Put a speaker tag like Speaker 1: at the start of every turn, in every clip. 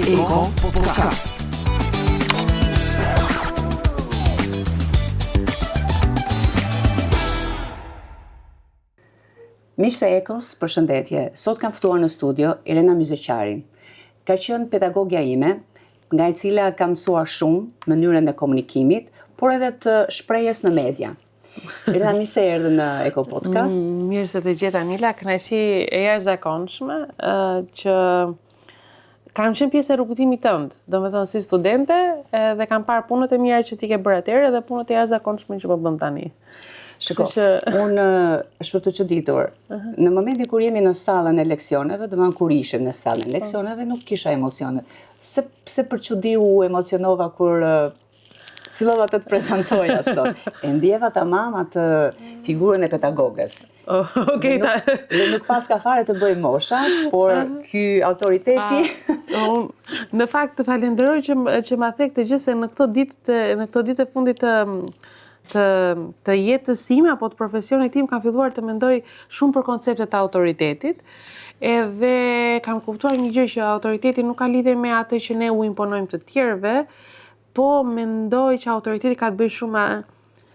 Speaker 1: Eko Podcast. Miqtë e Ekos, përshëndetje. Sot kam ftuar në studio Irena Myzeqarin. Ka qenë pedagogja ime, nga e cila kam mësuar shumë mënyrën e komunikimit, por edhe të shprehjes në media. Irena, mirë se erdhe në Eko Podcast.
Speaker 2: Mirë se të gjeta, Mila, kënaqësi e jashtëzakonshme që kam qenë pjesë e rrugëtimit tënd, domethënë si studente, dhe kam parë punët e mira që ti ke bërë atëherë dhe punët e jashtëzakonshme që po bën tani.
Speaker 1: Shiko, unë është për të çuditur. Në momentin kur jemi në sallën e leksioneve, domethënë kur ishim në sallën e leksioneve, nuk kisha emocione. Pse për çudi u emocionova kur fillova të prezentoja sot. E ndjeva tamam atë figurën e pedagogës.
Speaker 2: Okej,
Speaker 1: dhe nuk paska fare të bëj mosha, por ky autoriteti.
Speaker 2: Në fakt të falenderoj që ma the këtë gjë, se në këto ditë e fundit të jetës time apo të profesionit tim kam filluar të mendoj shumë për konceptet e autoritetit, edhe kam kuptuar një gjë që autoriteti nuk ka lidhje me atë që ne u imponojmë të tjerëve, po mendoj që autoriteti ka të bëjë shumë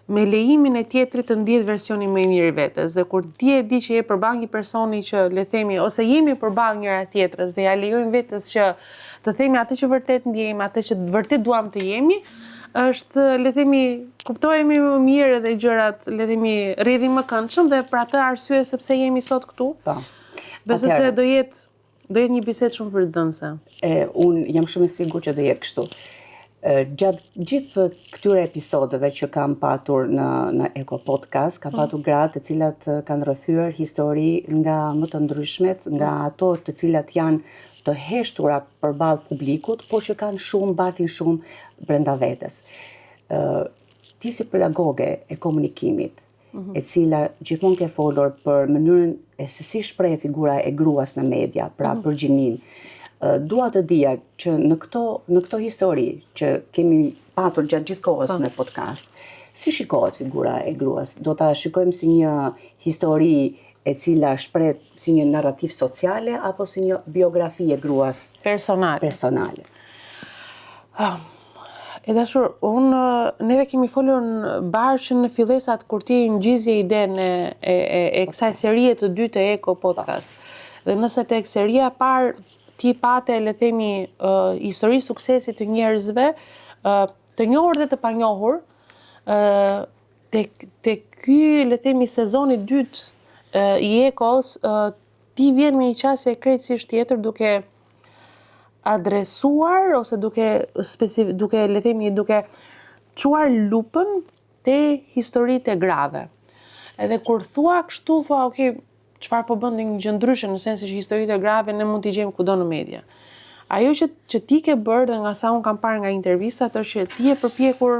Speaker 2: me lejimin e tjetrit të ndjet versionin më i mirë i vetes. Dhe kur ti e di që je përballë një personi që le themi ose jemi përballë njëra tjetrës dhe ja lejojmë vetes që të themi atë që vërtet ndjejmë, atë që vërtet duam të jemi, është, le themi, kuptohemi më mirë dhe gjërat, le themi, rridhin më këndshëm dhe për atë arsye sepse jemi sot këtu.
Speaker 1: Po.
Speaker 2: Besoj se do jetë një bisedë shumë vërtetëse.
Speaker 1: Unë jam shumë e sigurt që do jetë kështu. Gjatë gjithë këtyre episodeve që kam patur në Eko Podcast, kam patur gratë të cilat kanë rrëfyer histori nga më të ndryshmet, nga ato të cilat janë të heshtura përballë publikut, por që kanë mbartin shumë brenda vetes. Ti si pedagoge e komunikimit, e cila gjithmonë ke folur për mënyrën se si shpreh figura e gruas në media, pra për gjinin. Dua të dija që në këto histori që kemi patur gjatë gjithë kohës në podcast, si shikohet figura e gruas? Do ta shikojmë si një histori e cila shpreh si një narrativ sociale apo si një biografi e gruas personale?
Speaker 2: E dashur, neve kemi folur në barë në fillesat kur ti ngjizje idenë e kësaj serie të dytë të Eko Podcast. Dhe nëse tek seria e parë ti pate, le themi, histori suksesit të njerëzve, të njohur dhe të panjohur, te ky, le themi, sezoni dytë i Ekos, ti vjen me një qasje krejtësisht tjetër duke adresuar ose duke le themi, duke çuar lupën te historitë e grave. Edhe kur thua kështu, thua, okay, çfarë po bën një gjë ndryshe në sensin që historitë e grave ne mund t'i gjejmë kudo në media. Ajo që ti ke bërë dhe nga sa unë kam parë nga intervistat është që ti e përpjekur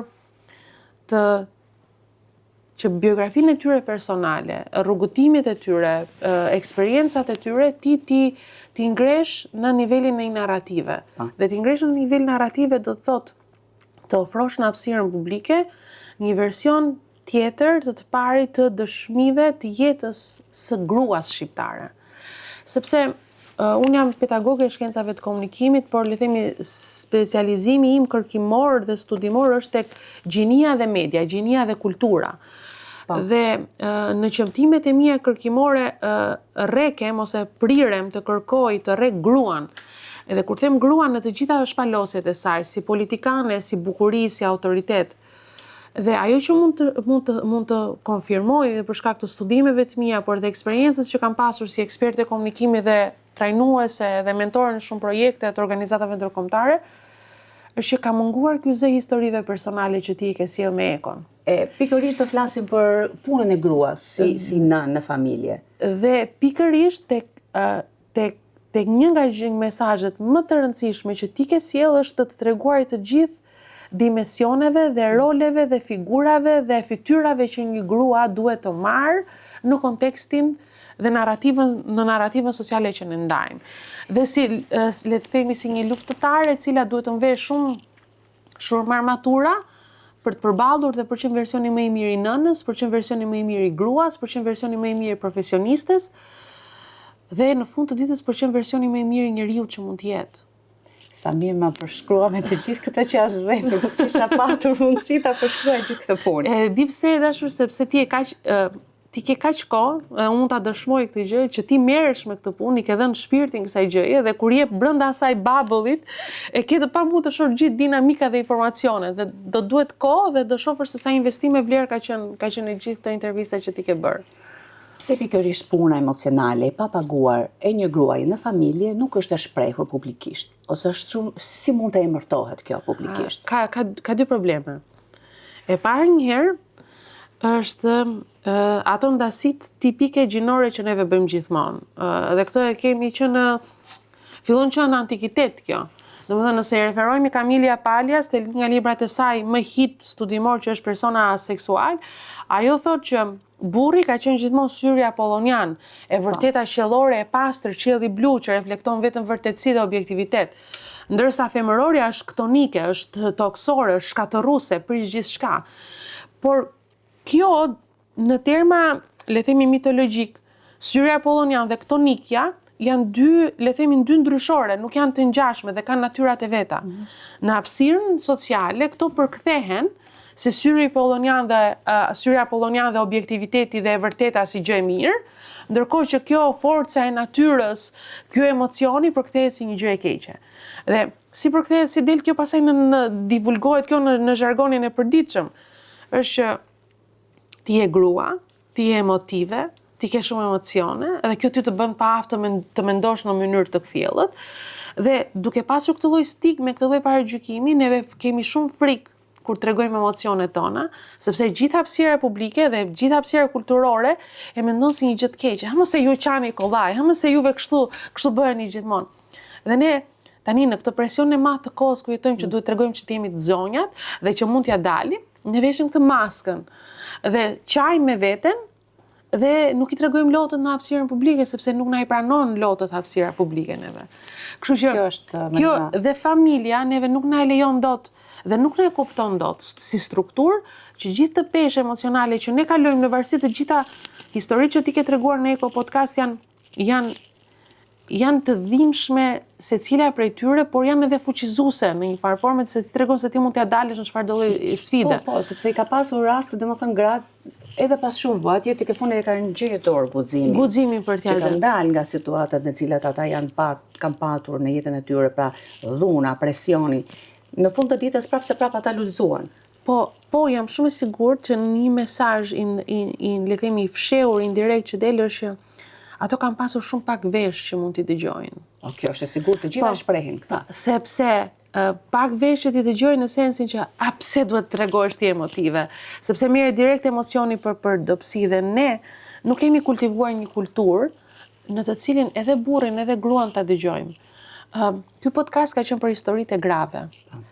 Speaker 2: që biografinë e tyre personale, rrugëtimet e tyre, eksperiencat e tyre, ti ngresh në nivelin e narrative. Dhe ti ngresh në nivel narrative do të thotë të ofrosh në hapësirën publike një version tjetër të parit të dëshmive të jetës së gruas shqiptare. Sepse unë jam pedagoge e shkencave të komunikimit, por le themi specializimi im kërkimor dhe studimor është tek gjinia dhe media, gjinia dhe kultura. Dhe në qëmtimet e mia kërkimore rrekem ose prirem të kërkoj të rrek gruan. Edhe kur them gruan në të gjitha shpalosjet e saj, si politikane, si bukuri, si autoritet. Dhe ajo që mund të konfirmoj dhe për shkak të studimeve të mia, por dhe eksperiencës që kam pasur si ekspert e komunikimit dhe trajnuese dhe mentore në shumë projekte të organizatave ndërkombëtare, është që ka munguar ky zë historive personale që ti i ke sjell me Ekon.
Speaker 1: Pikërisht të flasim për punën e gruas si nënë në familje.
Speaker 2: Dhe pikërisht tek një nga mesazhet më të rëndësishme që ti ke sjell është të treguarit të gjithë dimensioneve dhe roleve dhe figurave dhe fytyrave që një grua duhet të marrë në kontekstin dhe në narrativën sociale që ne ndajmë. Dhe le të themi si një luftëtare e cila duhet të mvesh shumë armatura për të përballur dhe për qenë versioni më i mirë i nënës, për qenë versioni më i mirë i gruas, për qenë versioni më i mirë i profesionistes dhe në fund të ditës për qenë versioni më i mirë i njeriu që mund të jetë.
Speaker 1: Sa mirë ma përshkrua me të gjithë këtë që as vetë, nuk kisha patur mundësi ta përshkruaj gjithë këtë punë.
Speaker 2: Di pse dashur, sepse ti ke kaq kohë, unë ta dëshmoj këtë gjë, që ti merresh me këtë punë, i ke dhënë shpirtin kësaj gjëje dhe kur je brenda asaj bubble-it, e ke të pamund të shoh gjithë dinamika dhe informacionet dhe do duhet kohë dhe do shohësh se sa investime vlerë ka qenë e gjithë këto intervista që ti ke bërë.
Speaker 1: Pse pikërisht puna emocionale e papaguar e një gruaje në familje nuk është e shprehur publikisht, ose është shumë, si mund të emërtohet kjo publikisht?
Speaker 2: Ka dy probleme. E para njëherë është ato ndasit tipike gjinore që neve bëjmë gjithmonë. Dhe këto e kemi që fillon që në antikitet kjo. Domethënë nëse i referojmë Camelia Pallas te nga librat e saj më hit studimor që është persona aseksual, ajo thotë që burri ka qenë gjithmonë syri apollonian, e vërteta qiellore e pastër, qielli blu që reflekton vetëm vërtetësi dhe objektivitet. Ndërsa femërorja është ktonike, është toksore, është shkatërruese, prish gjithçka. Por kjo në terma, le themi mitologjik, syri apollonian dhe ktonikja janë dy, le themi dy ndryshore, nuk janë të ngjashme dhe kanë natyrat e veta. Në hapësirën sociale këto përkthehen se syri apollonian dhe objektiviteti dhe e vërteta si gjë e mirë, ndërkohë që kjo forca e natyrës, kjo emocioni përkthehet si një gjë e keqe. Dhe si përkthehet, si del kjo pastaj divulgohet kjo në zhargonin e përditshëm, është që ti je grua, ti je emotive, ti ke shumë emocione, dhe kjo ty të bën pa aftë të mendosh në mënyrë të kthjellët. Dhe duke pasur këtë lloj stigme, këtë lloj paragjykimi, neve kemi shumë frikë kur tregojmë emocionet tona, sepse gjithë hapësira publike dhe gjithë hapësira kulturore e mendon si një gjë të keqe. Hëmë se ju qani kollaj, hëmë se juve kështu bëheni gjithmonë. Dhe ne tani në këtë presion e madh të kohës ku jetojmë që duhet tregojmë që jemi të zonjat dhe që mund t'ja dalim, ne veshim këtë maskën dhe qaj me veten dhe nuk i tregojmë lotët në hapësirën publike sepse nuk na i pranon lotët hapësira publike neve. Kështu që
Speaker 1: Kjo është
Speaker 2: kjo dhe familja neve nuk na e lejon dot dhe nuk na e kupton dot si strukturë që gjithë të peshë emocionale që ne kalojmë në varësi të gjitha historitë që ti ke treguar në Eko Podcast janë të dhimbshme secila prej tyre, por janë edhe fuqizuese në një farë forme se ti tregon se ti mund t'ia dalësh në çfarëdo lloj sfide.
Speaker 1: Po, sepse i ka pasur raste, domethënë gratë, edhe pas shumë vëtje, tek e fundit e kanë gjetur guximin.
Speaker 2: Guximin për t'ia
Speaker 1: Që kanë dalë nga situatat në cilat ata kanë patur në jetën e tyre, pra dhuna, presioni. Në fund të ditës prapë ata lullzuan.
Speaker 2: Po, jam shumë e sigurt që një mesazh le themi i fshehur, indirekt që del është që ato kanë pasur shumë pak vesh që mund t'i dëgjojnë.
Speaker 1: Kjo është e sigurt, të gjitha shprehin këtë.
Speaker 2: Sepse pak vesh që t'i dëgjojnë në sensin që pse duhet të tregosh ti emotive, sepse merret direkt emocioni për dobësi dhe ne nuk kemi kultivuar një kulturë në të cilin edhe burrin edhe gruan ta dëgjojmë. Ky podcast ka qenë për historitë e grave.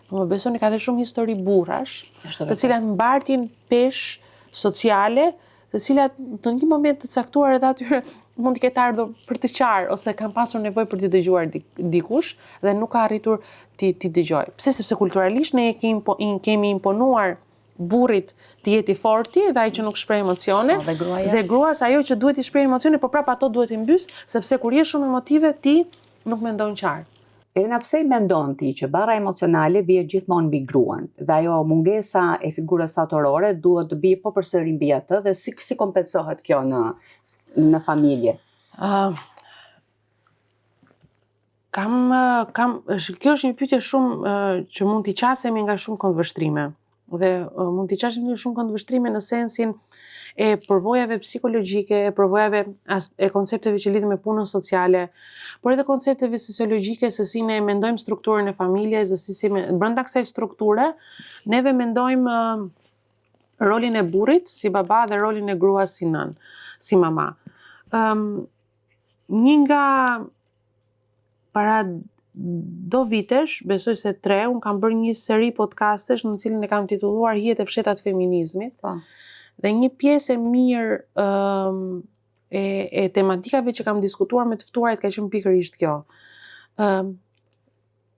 Speaker 2: Po më besoni ka dhe shumë histori burrash, të cilat mbartin peshë sociale, të cilat në një moment të caktuar edhe atyre mund të ketë ardhur për të qarë ose kanë pasur nevojë për të dëgjuar dikush dhe nuk ka arritur ti dëgjoj. Pse? Sepse kulturalisht ne kemi imponuar burrit të jetë i forti dhe ai që nuk shpreh emocione, dhe gruas ajo që duhet i shpreh emocione, por prapë ato duhet i mbys, sepse kur je shumë emotive ti nuk mendon qartë.
Speaker 1: Elena, pse i mendon ti që barra emocionale bie gjithmonë mbi gruan dhe ajo mungesa e figurës autorore duhet të bie përsëri mbi atë dhe si kompensohet kjo në familje?
Speaker 2: Kjo është një pyetje shumë që mund t'i qasemi nga shumë këndvështrime. Dhe mund t'i qasemi nga shumë këndvështrime në sensin e përvojave psikologjike, e përvojave e koncepteve që lidhen me punën sociale, por edhe koncepteve sociologjike se si ne mendojmë strukturën e familjes, dhe si brenda kësaj strukture neve mendojmë rolin e burrit si baba dhe rolin e gruas si nën, si mama. Një nga para do vitesh, besoj se 3, unë kam bërë një seri podcastesh në cilin e kam titulluar Hijet e fshehta të feminizmit. Dhe një pjesë e mirë e tematikave që kam diskutuar me të ftuarit ka qenë pikërisht kjo.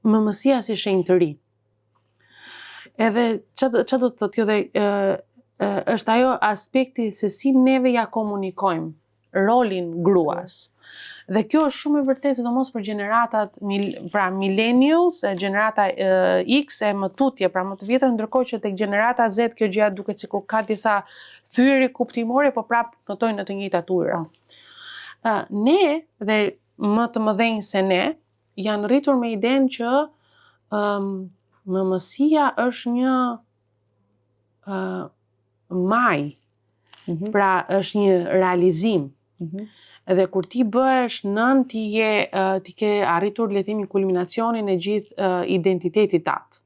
Speaker 2: Mëmësia si shenjë të ri. Edhe çfarë do të thotë kjo dhe është ajo aspekti se si neve ja komunikojmë rolin gruas. Dhe kjo është shumë e vërtetë, sidomos për gjeneratat, pra millennials, gjenerata X e më tutje, pra më të vjetër, ndërkohë që tek gjenerata Z kjo gjëja duket sikur ka disa thyri kuptimore, po prapë notojnë në të njëjtat ujëra. Ne dhe më të mëdhenj se ne janë rritur me idenë që mëmësia është një maj, pra është një realizim. Edhe kur ti bëhesh nën, ti ke arritur, le të themi, kulminacionin e gjithë identitetit tat.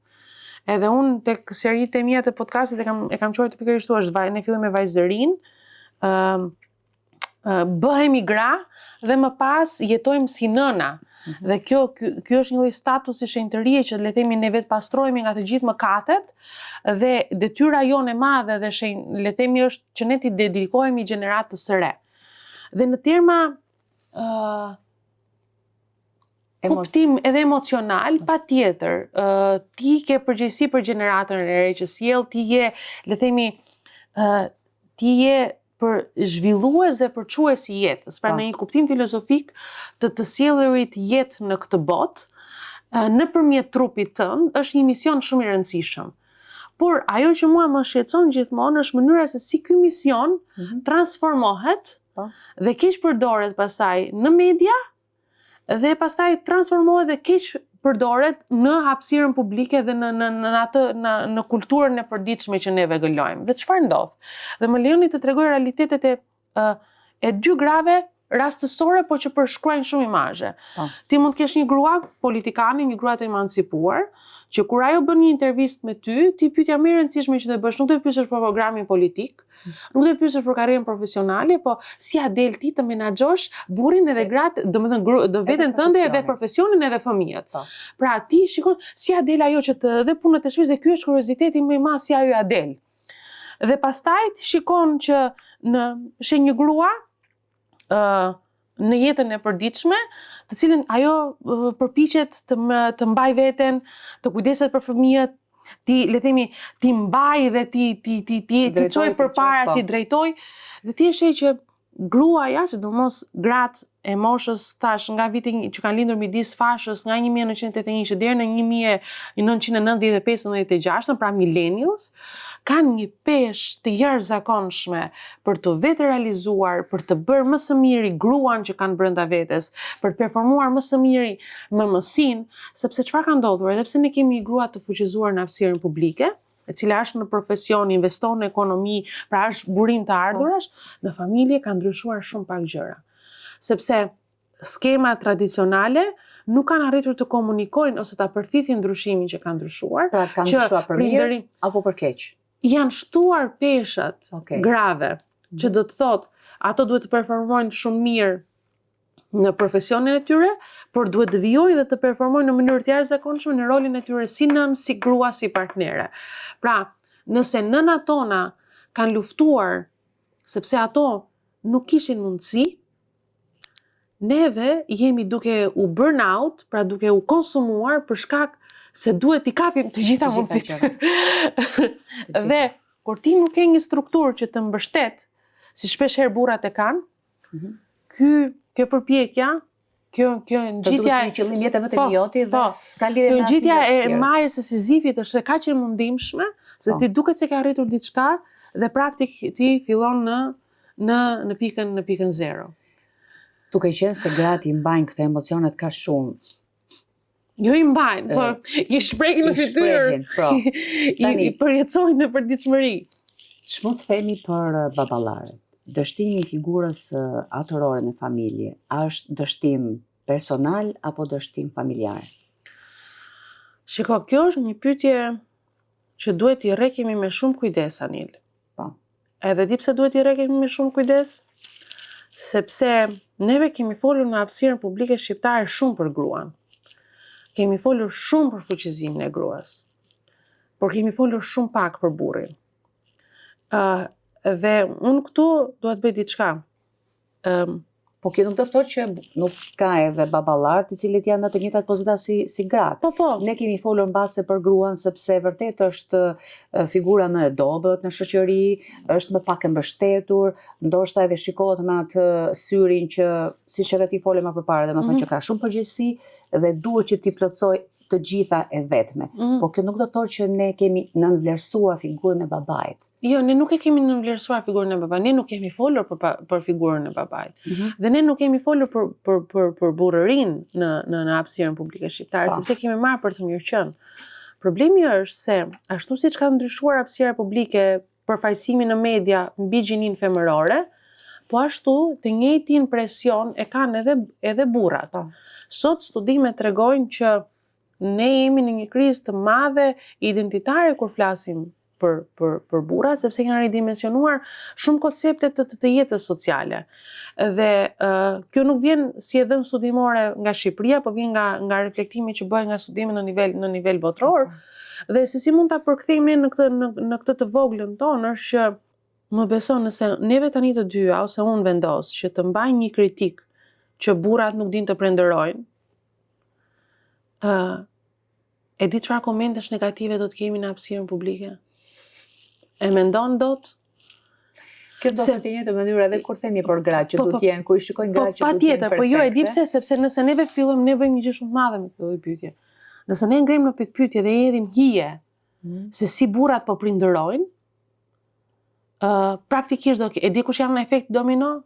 Speaker 2: Edhe unë tek seritë e mia të podcastit e kam çuar pikërisht ashtu, ne fillojmë me vajzërinë, bëhemi gra dhe më pas jetojmë si nëna. Dhe kjo është një lloj statusi shenjtërie që le të themi ne vetë pastrohemi nga të gjithë mëkatet dhe detyra jonë e madhe dhe le të themi është që ne t'i dedikohemi gjeneratës së re. Dhe në terma kuptim edhe emocional, patjetër, ti ke përgjegjësi për gjeneratën e re që sjell, ti je, le të themi, ti je për zhvillues dhe përçues i jetës. Pra në një kuptim filozofik të sjellurit jetë në këtë botë, nëpërmjet trupit tënd, është një mision shumë i rëndësishëm. Por ajo që mua më shqetëson gjithmonë është mënyra se si ky mision transformohet dhe keq përdoret pastaj në media dhe pastaj transformohet dhe keq përdoret në hapësirën publike dhe në kulturën e përditshme që neve gëlojmë. Dhe çfarë ndodh? Dhe më lejoni të tregoj realitetet e dy grave rastësore, por që përshkruajnë shumë imazhe. Ti mund të kesh një grua politikane, një grua të emancipuar, që kur ajo bën një intervistë me ty, ti pyetja më e rëndësishme që do bësh, nuk do të pyesësh për programin politik, nuk do të pyesësh për karrierën profesionale, po si a del ti të menaxhosh burrin edhe gratë, domethënë veten tënde edhe profesionin edhe fëmijët. Pra ti shikon si a del ajo që dhe punët e shtëpisë, dhe ky është kurioziteti më i madh si ajo a del. Dhe pastaj ti shikon që është një grua në jetën e përditshme, të cilën ajo përpiqet të mbaj veten, të kujdeset për fëmijët, le të themi, ti mbaj dhe ti çoj përpara, ti drejtoj, dhe ti e sheh që gruaja, sidomos gratë e moshës tash nga viti që kanë lindur midis fashës nga 1981 deri në 1995-96, pra millennials, kanë një peshë të jashtëzakonshme për të vetë realizuar, për të bërë më së miri gruan që kanë brenda vetes, për të performuar më së miri mëmësinë, sepse çfarë ka ndodhur, edhe pse ne kemi grua të fuqizuar në hapësirën publike, e cila është në profesion, investon në ekonomi, pra është burim të ardhurash, në familje ka ndryshuar shumë pak gjëra. Sepse skema tradicionale nuk kanë arritur të komunikojnë ose të përthithin ndryshimin që kanë ndryshuar.
Speaker 1: Pra kanë ndryshuar për mirë apo për keq?
Speaker 2: Janë shtuar peshat grave, që do të thotë, ato duhet të performojnë shumë mirë në profesionin e tyre, por duhet të vijojnë dhe të performojnë në mënyrë të jashtëzakonshme në rolin e tyre si nën, si grua, si partnere. Pra, nëse nënat tona kanë luftuar sepse ato nuk kishin mundësi, neve jemi duke u burnout, pra duke u konsumuar për shkak se duhet t'i kapim të gjitha mundësitë. Dhe kur ti nuk ke një strukturë që të mbështet, si shpesh herë burrat e kanë, kjo përpjekja, kjo ngjitja
Speaker 1: e qëllim jetëve të joti dhe s'ka lidhje me
Speaker 2: ngjitja e majës së Sizifit është kaq e mundimshme se ti duket se ke arritur diçka dhe prapë ti fillon në pikën zero.
Speaker 1: Duke qenë se gratë i mbajnë këto emocionet ka shumë.
Speaker 2: Jo i mbajnë, por i shprehin në fytyrë. I përjetësojnë në përditshmëri.
Speaker 1: Ç'mund të themi për baballarët? Dështimi i figurës atërore në familje, a është dështim personal apo dështim familjar?
Speaker 2: Shiko, kjo është një pyetje që duhet i rekemi me shumë kujdes, Anil. Edhe di pse duhet i rekemi me shumë kujdes? Sepse neve kemi folur në hapësirën publike shqiptare shumë për gruan. Kemi folur shumë për fuqizimin e gruas. Por kemi folur shumë pak për burrin. Dhe unë këtu duhet bëj diçka.
Speaker 1: Po kjo nuk do të thotë që nuk ka edhe baballar të cilët janë në të njëjtat pozita si gratë.
Speaker 2: Po.
Speaker 1: Ne kemi folur mbase për gruan sepse vërtet është figura më e dobët në shoqëri, është më pak e mbështetur, ndoshta edhe shikohet me atë syrin që siç edhe ti fole më përpara, domethënë që ka shumë përgjegjësi dhe duhet që ti plotësoj të gjitha e vetme. Po kjo nuk do të thotë që ne kemi nënvlerësuar figurën e babait.
Speaker 2: Jo, ne nuk e kemi nënvlerësuar figurën e babait. Ne nuk kemi folur për figurën e babait. Dhe ne nuk kemi folur për burrërinë në hapësirën publike shqiptare, sepse kemi marrë për të mirë qenë. Problemi është se ashtu siç ka ndryshuar hapësira publike, përfaqësimi në media mbi gjininë femërore, po ashtu të njëjtin presion e kanë edhe burrat. Sot studimet tregojnë që ne jemi në një krizë të madhe identitare kur flasim për burra, sepse janë ridimensionuar shumë koncepte të jetës sociale. Dhe kjo nuk vjen si e dhënë studimore nga Shqipëria, po vjen nga reflektimi që bëhen nga studime në nivel botror. Dhe se si mund ta përkthejmë ne në këtë të voglën tonë është që më beson nëse neve tani të dyja ose unë vendos që të mbaj një kritik që burrat nuk din të prenderojnë, e di çfarë komentesh negative do të kemi në hapësirën publike? E mendon dot?
Speaker 1: Kjo do të jetë në mënyrë edhe kur themi për gratë që do të jenë, kur i shikojnë gratë që do të jenë
Speaker 2: patjetër, po jo e di pse, sepse nëse neve fillojmë ne bëjmë një gjë shumë të madhe me këtë pyetje. Nëse ne ngrim në pikpyetje dhe i hedhim hije se si burrat po prinderojnë, praktikisht e di kush janë në efekt domino?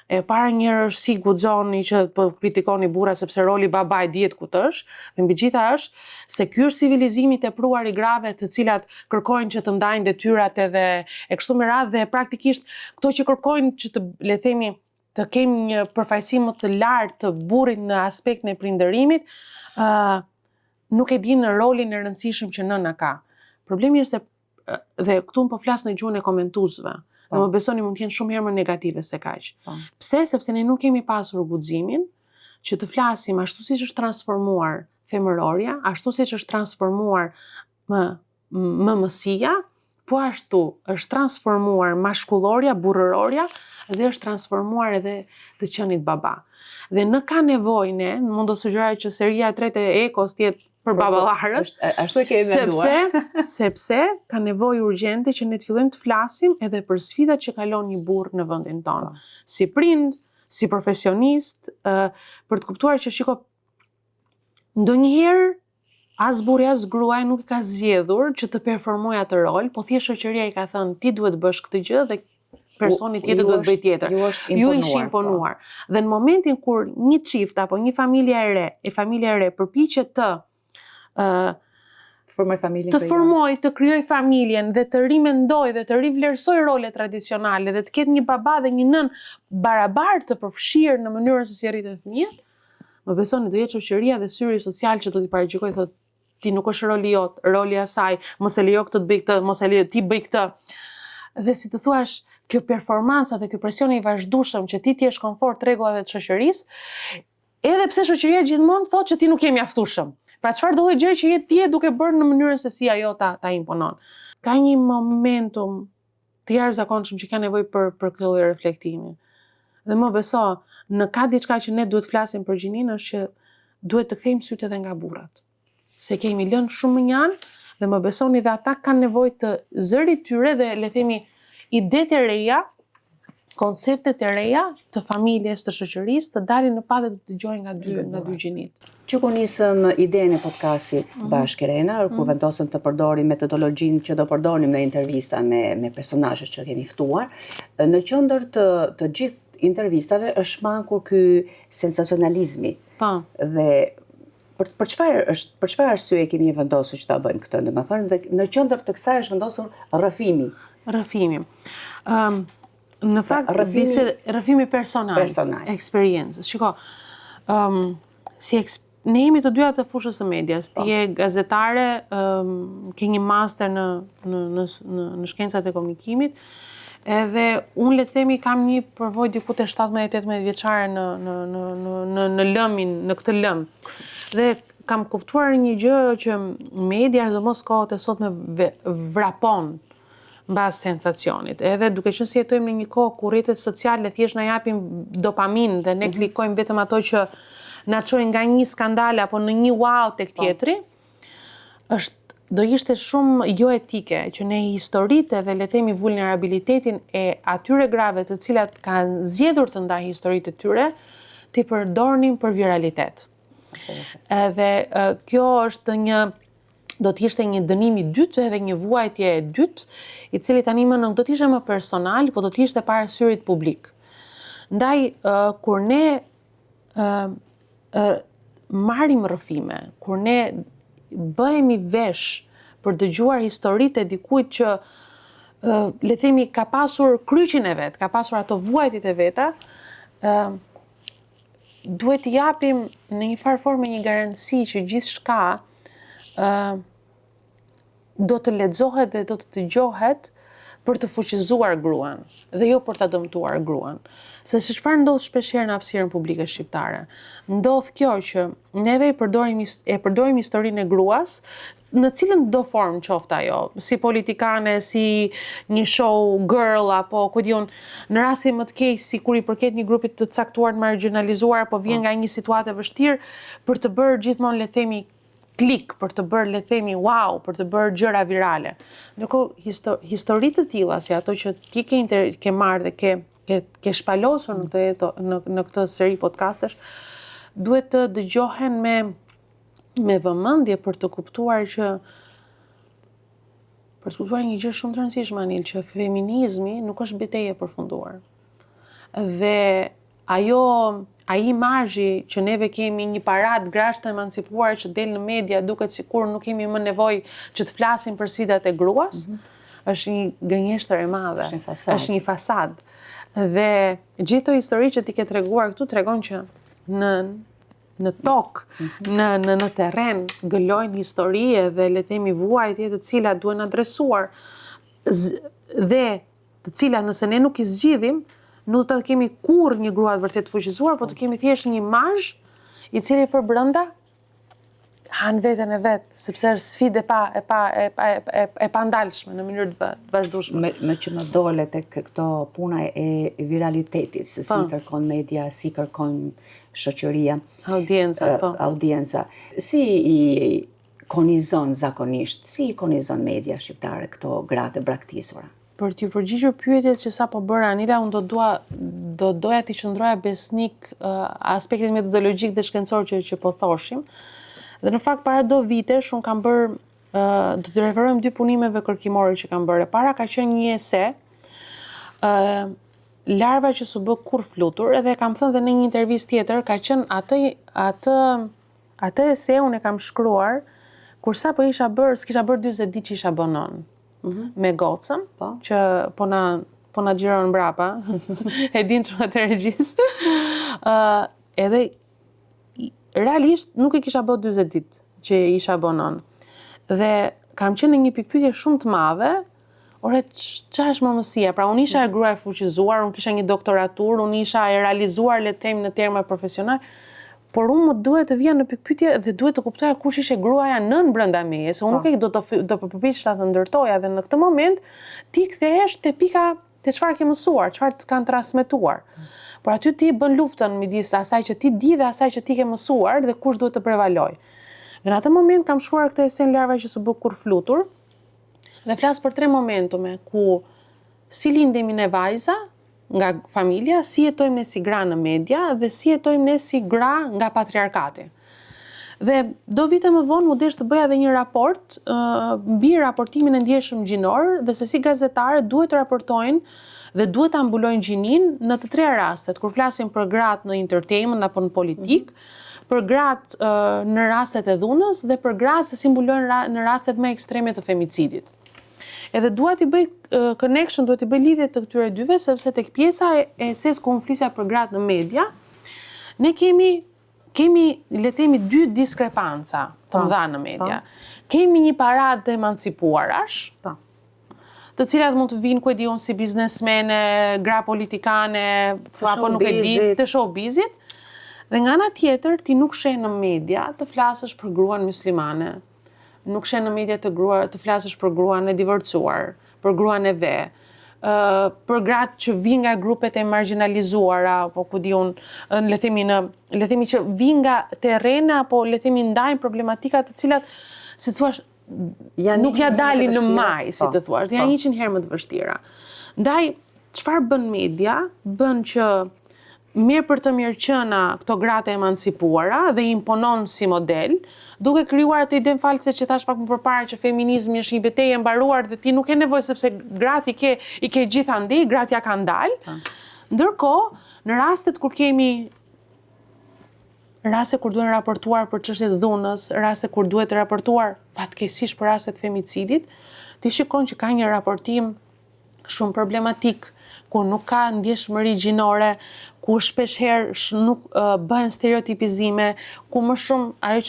Speaker 2: E para njërë është si guxoni që po kritikoni burrat sepse roli babait dihet ku është, dhe mbi gjitha është se ky është civilizimi i tepruar i grave të cilat kërkojnë që të ndajnë detyrat edhe e kështu me radhë, dhe praktikisht këto që kërkojnë që të le të themi të kemi një përfaqësim më të lartë të burrit në aspektin e prindërimit, nuk e dinë rolin e rëndësishëm që nëna ka. Problemi është se dhe këtu po flas në gjuhën e komentuesve. Dhe më besoni mund të jenë shumë herë më negative se kaq. Pse? Sepse ne nuk kemi pasur guximin që të flasim ashtu siç është transformuar femërorja, ashtu siç është transformuar mësia, po ashtu është transformuar mashkullorja, burrërorja dhe është transformuar edhe të qenit baba. Dhe në ka nevojë ne, mund të sugjeroj që seria e tretë e Ekos të jetë për baballarët,
Speaker 1: ashtu e kemi menduar.
Speaker 2: Sepse ka nevojë urgjente që ne të fillojmë të flasim edhe për sfidat që kalon një burr në vendin tonë. Si prind, si profesionist, për të kuptuar që shiko, ndonjëherë as burri as gruaja nuk ka zgjedhur që të performojë atë rol, po thjesht shoqëria i ka thënë ti duhet bësh këtë gjë dhe personi tjetër duhet bëj tjetër. Ju ish imponuar. Dhe në momentin kur një çift apo një familje e re përpiqet të formoj, të krijoj familjen dhe të rimendoj dhe të rivlerësoj role tradicionale dhe të ketë një baba dhe një nën barabartë të përfshirë në mënyrën se si rriten fëmijët, më besoni do jetë shoqëria dhe syri social që do t'i paragjykoj thotë ti nuk është roli jot, roli asaj, mos e lejo këtë të bëj këtë, mos e lejo ti bëj këtë. Dhe si të thuash, kjo performanca dhe kjo presioni i vazhdueshëm që ti t'jesh komfort rregullave të shoqërisë, edhe pse shoqëria gjithmonë thotë që ti nuk je mjaftueshëm. Pra çfarë do lloj gjëje që ti je duke bërë në mënyrën se si ajo ta imponon. Ka një momentum të jashtëzakonshëm që ka nevojë për këtë lloj reflektimi. Dhe më beso, ka diçka që ne duhet flasim për gjininë është që duhet të kthejmë sytë edhe nga burrat. Se kemi lënë shumë më njanë dhe më besoni dhe ata kanë nevojë të zërit tyre dhe le themi idetë e reja, konceptet e reja të familjes, të shoqërisë, të dalin në pa dhe të dëgjojnë nga dy gjinit.
Speaker 1: Që ku nisëm idenë e podcastit bashkë Rena, ku vendosëm të përdorim metodologjinë që do përdorim në intervista me personazhet që kemi ftuar, në qendër të gjithë intervistave është mankur ky sensacionalizmi. Dhe për çfarë arsye kemi vendosur që ta bëjmë këtë, domethënë, dhe në qendër të kësaj është vendosur rrëfimi.
Speaker 2: Në fakt, rrëfimi personal. Eksperiencës. Shiko, ne jemi të dyja të fushës së medias. Ti je gazetare, ke një master në shkencat e komunikimit, edhe unë le të themi kam një përvojë diku te 17-18 vjeçare në lëmin, në këtë lëm. Dhe kam kuptuar një gjë që media, domos kohët e sotme vrapon mbas sensacionit. Edhe duke qenë se jetojmë në një kohë ku rrjetet sociale thjesht na japin dopamin dhe ne klikojmë vetëm ato që na çojnë nga një skandal apo në një wow tek tjetri, do ishte shumë jo etike që ne historitë dhe le themi vulnerabilitetin e atyre grave të cilat kanë zgjedhur të ndajnë historitë e tyre, t'i përdornim për viralitet. Edhe kjo është do t'ishte një dënim i dytë edhe një vuajtje e dytë, i cili tani më nuk do t'ishte më personal, po do t'ishte para syrit publik. Ndaj, kur ne marrim rrëfime, kur ne bëhemi vesh për dëgjuar historitë e dikujt që le themi ka pasur kryqin e vet, ka pasur ato vuajtjet e veta, duhet t'i japim në një farë forme një garanci që gjithçka do të lexohet dhe do të dëgjohet për të fuqizuar gruan dhe jo për ta dëmtuar gruan. Se çfarë ndodh shpeshherë në hapësirën publike shqiptare? Ndodh kjo që neve e përdorim historinë e gruas në cilën do formë qoftë ajo, si politikane, si një show girl apo ku diun, në raste më të keq si kur i përket një grupi të caktuar të marginalizuar apo vjen nga një situatë e vështirë për të bërë gjithmonë le themi klik, për të bërë le themi wow, për të bërë gjëra virale. Ndërkohë historitë të tilla si ato që ti ke marrë dhe ke shpalosur në këtë seri podcastesh, duhet të dëgjohen me vëmendje për të kuptuar një gjë shumë të rëndësishme, Anil, që feminizmi nuk është betejë e përfunduar. Dhe ai imazhi që neve kemi një parad grash të emancipuar që del në media duket sikur nuk kemi më nevojë që të flasim për sfidat e gruas, është një gënjeshtër e madhe, është një fasad. Dhe gjithë ato histori që ti ke treguar këtu tregon që në tokë, në terren, gëlojnë histori dhe le themi vuajtje të cilat duhen adresuar dhe të cilat nëse ne nuk i zgjidhim, nuk të kemi kur një grua të vërtet fuqizuar, po të kemi thjesht një imazh i cili për brenda han veten e vet, sepse është sfidë e pandalshme në mënyrë të vazhdueshme.
Speaker 1: Me që më dole tek këto puna e viralitetit, se si kërkon media, si kërkon shoqëria, audienca. Si i konizon zakonisht, si i konizon media shqiptare këto gratë e braktisura?
Speaker 2: Për t'ju përgjigjur pyetjes që sapo bëra Anila, unë do doja t'i qëndroja besnik aspektin metodologjik dhe shkencor që po thoshim. Dhe në fakt para do vitesh unë kam bërë, do të referojmë 2 punimeve kërkimore që kam bërë. Para ka qenë një ese, larva që s'u bë kur flutur, edhe kam thënë dhe në një intervistë tjetër, ka qenë atë ese unë e kam shkruar kur sapo s'kisha bërë 40 ditë që isha bonon. Me gocën, që po na xhiron mbrapa, e din çfarë të regjisë. Edhe realisht nuk e kisha bërë 40 ditë që isha bonon. Dhe kam qenë në një pikpyetje shumë të madhe, ç'është është mësia? Pra unë isha e grua e fuqizuar, unë kisha një doktoraturë, unë isha e realizuar le të them në terma profesional, por unë më duhet të vija në pikpyetje dhe duhet të kuptoja kush ishte gruaja nën brenda meje, se unë nuk do përpiqesha të ndërtoja dhe në këtë moment ti kthehesh te pika te çfarë ke mësuar, çfarë të kanë transmetuar. Por aty ti bën luftën midis asaj që ti di dhe asaj që ti ke mësuar dhe kush duhet të prevalojë. Dhe në atë moment kam shkruar këtë esen larva që s'u bë kur flutur dhe flas për 3 momentume ku si lindemi ne vajza nga familja, si jetojmë ne si gra në media dhe si jetojmë ne si gra nga patriarkati. Dhe do vite më vonë mu desh të bëja edhe një raport mbi raportimin e ndjeshëm gjinor dhe se si gazetarët duhet të raportojnë dhe duhet të ambulojnë gjinin në të 3 rastet, kur flasim për gratë në entertainment apo në politik, për gratë në rastet e dhunës dhe për gratë se si ambulojnë në rastet më ekstreme të femicidit. Edhe duhet i bëj connection, duhet i bëj lidhje të këtyre dyve, sepse tek pjesa e ses ku unë flisja për gratë në media, ne kemi le themi 2 diskrepanca të mëdha në media. Kemi një paradë të emancipuarash, të cilat mund të vinë ku e diun si biznesmene, gra politikane, apo nuk e di, të showbizit. Dhe nga ana tjetër ti nuk sheh në media të flasësh për gruan muslimane. Nuk sheh në media të flasësh për gruan e divorcuar, për gruan e ve, për gratë që vinë nga grupet e marginalizuara, apo ku diun, le themi që vinë nga terrena, apo le themi ndajnë problematika të cilat, si thua, nuk ja dalin në maj, si të thua, janë 100 herë më të vështira. Ndaj, çfarë bën media? Bën që mirë për të mirëqëna këto gratë emancipuara dhe imponon si model, duke krijuar atë idenë false që thash pak më përpara që feminizmi është një betejë e mbaruar dhe ti nuk ke nevojë sepse gratë i ke gjithandej, gratë ja kanë dalë. Ndërkohë, në rastet kur kemi raste kur duhen raportuar për çështje të dhunës, raste kur duhet të raportuar fatkeqësisht për raste të femicidit, ti shikon që ka një raportim shumë problematik, ku nuk ka ndjeshmëri gjinore, ku shpesh herë nuk bëhen stereotipizime, ku më shumë ajo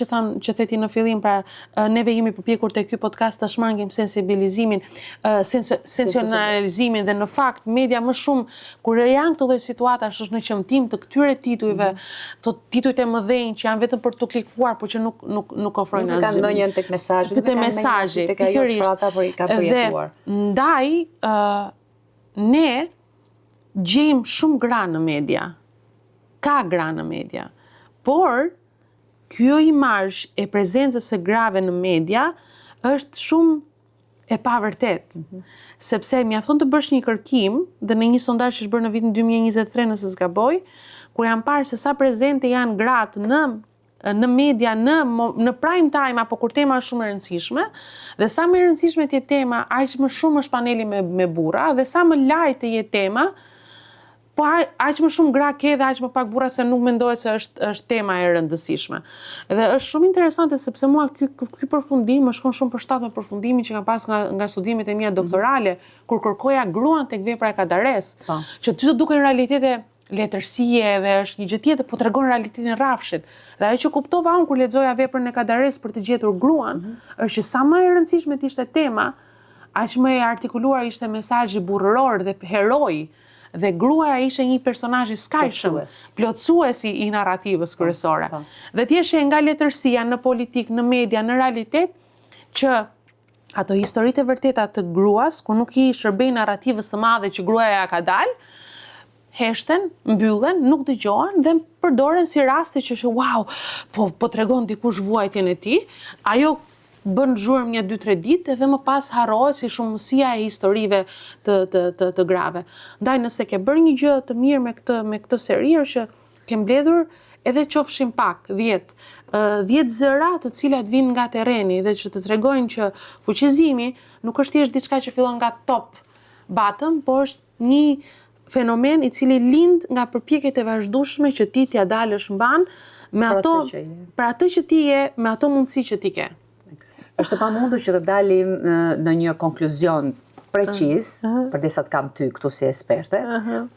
Speaker 2: që theti në fillim, pra neve jemi përpjekur te ky podcast të shmangim sensibilizimin, sensacionalizimin dhe në fakt media më shumë kur janë këto lloj situatash është në qëmtim të këtyre titujve, të titujt e mëdhenj që janë vetëm për të klikuar, por që nuk ofrojnë asgjë.
Speaker 1: Nuk kanë ndonjë tek mesazhi,
Speaker 2: tek mesazhi,
Speaker 1: tek ajo çfarë ata po i kanë përjetuar.
Speaker 2: Ndaj ne gjejmë shumë gra në media, ka gra në media, por kjo imazh e prezencës së grave në media është shumë e pavërtet, sepse mjafton të bësh një kërkim, dhe në një sondazh që është bërë në vitin 2023 nëse s'gaboj, kur janë parë se sa prezente janë gratë në media, në prime time, apo kur tema është shumë e rëndësishme, dhe sa më e rëndësishme të jetë tema, aq më shumë është paneli me burra, dhe sa më lajt të jetë tema, po aq më shumë gra ke dhe aq më pak burra, se nuk mendohet se është tema e rëndësishme. Dhe është shumë interesante sepse mua ky përfundim më shkon shumë përshtat me përfundimin që kam pas nga studimet e mia doktorale, kur kërkoja gruan tek vepra e Kadares, që ty të duken realitete letërsie dhe është një gjë tjetër, po tregon realitetin e rrafshit. Dhe ajo që kuptova unë kur lexoja veprën e Kadares për të gjetur gruan, është që sa më e rëndësishme ishte tema, aq më e artikuluar ishte mesazhi burrëror dhe heroi, dhe gruaja ishte një personazh i skajshëm, plotësuesi i narrativës kryesore. Dhe ti je nga letërsia në politik, në media, në realitet, që ato historitë e vërteta të gruas, ku nuk i shërbej narrativës së madhe që gruaja ja ka dalë, heshten, mbyllen, nuk dëgjohen dhe përdoren si raste që wow, po tregon dikush vuajtjen e tij, ajo bën zhurmë 1-2-3 ditë edhe më pas harrohet si shumësia e historive të grave. Ndaj nëse ke bërë një gjë të mirë me këtë seri, që ke mbledhur edhe qofshin pak 10 zëra të cilat vinë nga terreni dhe që të tregojnë që fuqizimi nuk është thjesht diçka që fillon nga top bottom, por është një fenomen i cili lind nga përpjekjet e vazhdueshme që ti t'ia dalësh mban me atë që ti je, me ato mundësi që ti ke.
Speaker 1: Është pamundur që të dalim në një konkluzion precis, përdesa të kam ty këtu si eksperte,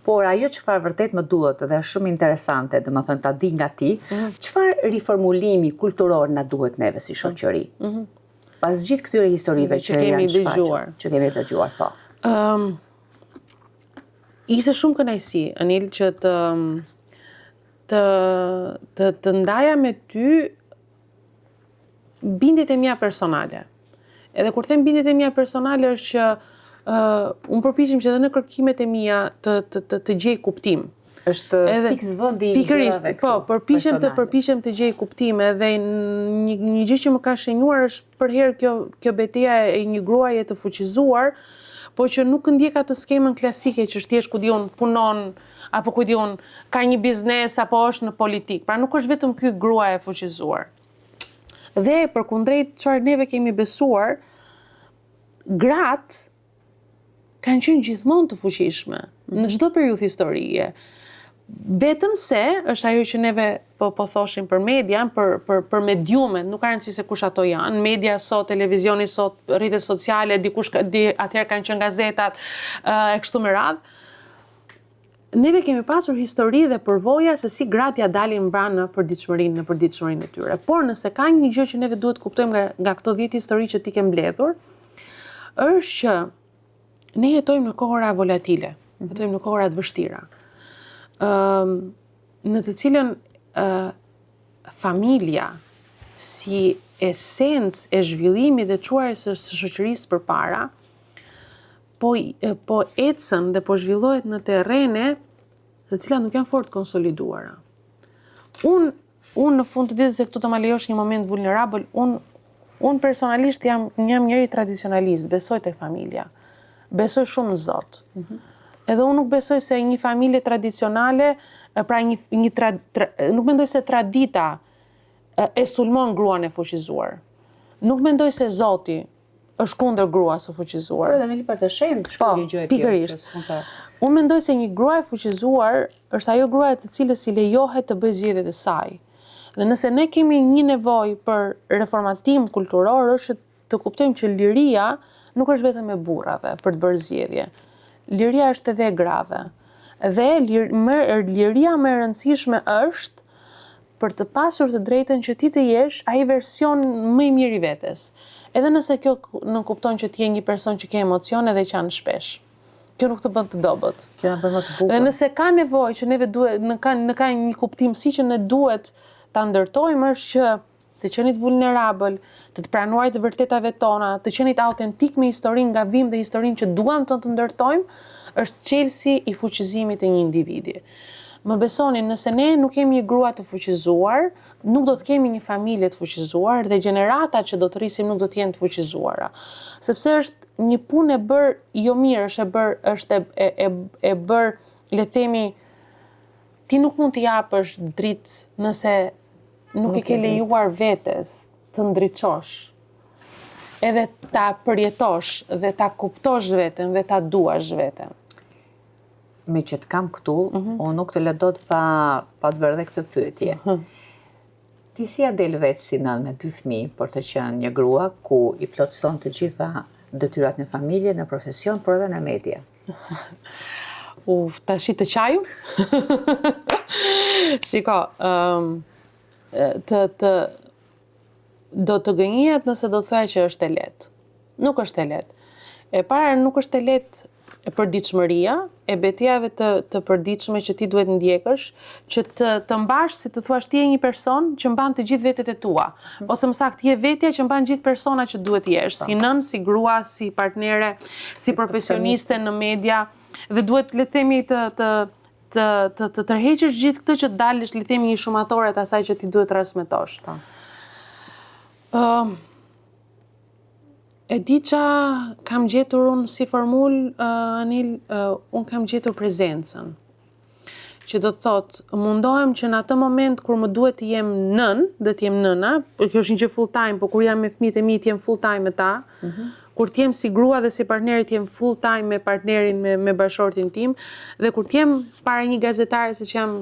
Speaker 1: por ajo çfarë vërtet më duhet dhe është shumë interesante, domethënë ta di nga ti, çfarë riformulimi kulturor na duhet neve si shoqëri. Pas gjithë këtyre historive që janë shfaqur, që kemi dëgjuar, po.
Speaker 2: Ishte shumë kënaqësi, Anil, që të ndaja me ty bindjet e mia personale. Edhe kur them bindjet e mia personale është që unë përpiqem që edhe në kërkimet e mia të gjej kuptim.
Speaker 1: Është fiks vendi i gjërave këtu.
Speaker 2: Po, përpiqem të gjej kuptim, edhe një gjë që më ka shenjuar është për herë kjo betejë e një gruaje të fuqizuar, po që nuk ndjek atë skemën klasike që është thjesht ku diun punon, apo ku diun ka një biznes apo është në politik. Pra nuk është vetëm ky gruaja e fuqizuar. Dhe përkundrejt çfarë neve kemi besuar, gratë kanë qenë gjithmonë të fuqishme në çdo periudhë historike. Vetëm se është ajo që neve po thoshim për median, për mediumet, nuk ka rëndësi se kush ato janë. Media sot, televizioni sot, rrjetet sociale, atëherë kanë qenë gazetat e kështu me radhë. Neve kemi pasur histori dhe përvoja se si gratë ja dalin mbrana në përditshmërinë e tyre. Por nëse ka një gjë që neve duhet kuptojmë nga këto 10 histori që ti ke mbledhur, është që ne jetojmë në kohëra volatile, jetojmë në kohëra të vështira, në të cilën familja si esencë e zhvillimit dhe çuarjes së shoqërisë përpara po ecën dhe po zhvillohet në terrene të cilat nuk janë fort konsoliduara. Unë në fund të ditës, se këtu të ma lejosh një moment vulnerabël, unë personalisht jam njëri tradicionalist, besoj tek familja. Besoj shumë në Zot. Edhe unë nuk besoj se një familje tradicionale, pra nuk mendoj se tradita e sulmon gruan e fuqizuar. Nuk mendoj se Zoti është kundër gruas së fuqizuar.
Speaker 1: Por edhe në librat e shenjtë shkruaj një gjë e tillë.
Speaker 2: Pikërisht. Unë mendoj se një grua e fuqizuar është ajo grua e të cilës i lejohet të bëjë zgjedhjet e saj. Dhe nëse ne kemi një nevojë për reformatim kulturor, është të kuptojmë që liria nuk është vetëm e burrave për të bërë zgjedhje. Liria është edhe e grave. Dhe liria më e rëndësishme është për të pasur të drejtën që ti të jesh ai version më i mirë i vetes. Edhe nëse kjo nuk kupton që ti je një person që ke emocione dhe qanë shpesh. Kjo nuk të bën të dobët.
Speaker 1: Kjo na bën më të bukur.
Speaker 2: Dhe nëse ka nevojë që neve duhet në ka një kuptim si që ne duhet ta ndërtojmë, është që të qenit vulnerabël, të pranuarit të vërtetave tona, të qenit autentik me historinë nga vim dhe historinë që duam të ndërtojmë, është çelësi i fuqizimit të një individi. Më besoni, nëse ne nuk kemi një grua të fuqizuar, nuk do të kemi një familje të fuqizuar dhe gjeneratat që do të rrisim nuk do të jenë të fuqizuara. Sepse është një punë e bërë jo mirë, është e bërë, le themi, ti nuk mund t'i japësh dritë nëse nuk e ke lejuar vetes të ndriçosh, edhe ta përjetosh dhe ta kuptosh veten dhe ta duash veten.
Speaker 1: Me që të kam këtu, unë nuk të lë dot pa të bërë dhe këtë pyetje. Ti si ja del vetë si nën me 2 fëmijë, por të qenë një grua ku i plotëson të gjitha detyrat në familje, në profesion, por edhe në media?
Speaker 2: Tash të qaju? Shiko, do të gënjehet nëse do të thoya që është e lehtë. Nuk është e lehtë. E para nuk është e lehtë e përditshmëria, e betejave të përditshme që ti duhet ndjekësh, që të mbash, si të thuash, ti je një person që mban të gjithë vetet e tua, ose më saktë ti je vetja që mban gjithë persona që duhet jesh, si nën, si grua, si partnere, si profesioniste në media, dhe duhet, le të themi, të tërheqësh gjithë këtë që të dalësh, le të themi, një shumatore të asaj që ti duhet transmetosh. E di qa kam gjetur unë si formul, Anil, unë kam gjetur prezencën. Që do të thotë, mundohem që në atë moment kur më duhet të jem nën, dhe të jem nëna, kjo është një gjë full time, po kur jam me fëmijët e mi të jem full time me ta, kur të jem si grua dhe si partneri të jem full time me partnerin, me bashortin tim, dhe kur të jem para një gazetare, si që jam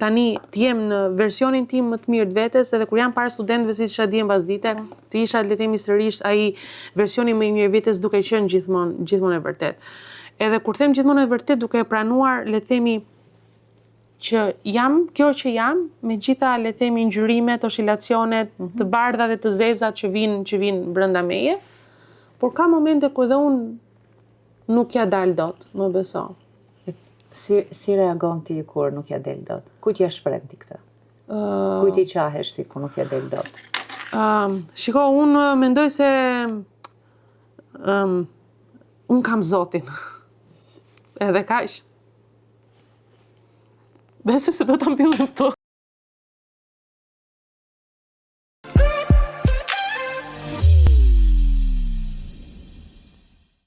Speaker 2: tani, të jem në versionin tim më të mirë të vetes, edhe kur jam para studentëve si që isha dje mbas dite, të isha, le të themi sërish, ai versioni më i mirë vetes duke qenë gjithmonë e vërtet. Edhe kur them gjithmonë e vërtet duke e pranuar, le të themi, që jam kjo që jam, me gjitha, le të themi, ngjyrimet, oscilacionet, të bardha dhe të zezat që vinë brenda meje, por ka momente ku dhe unë nuk ja dal dot, më beso.
Speaker 1: Si reagon ti kur nuk ja del dot? Kujt ja shpreh ti këtë? Kujt i qahesh ti kur nuk ja del dot?
Speaker 2: Shiko, unë mendoj se unë kam Zotin. Edhe kaq. Besoj se do ta mbyllim këtu.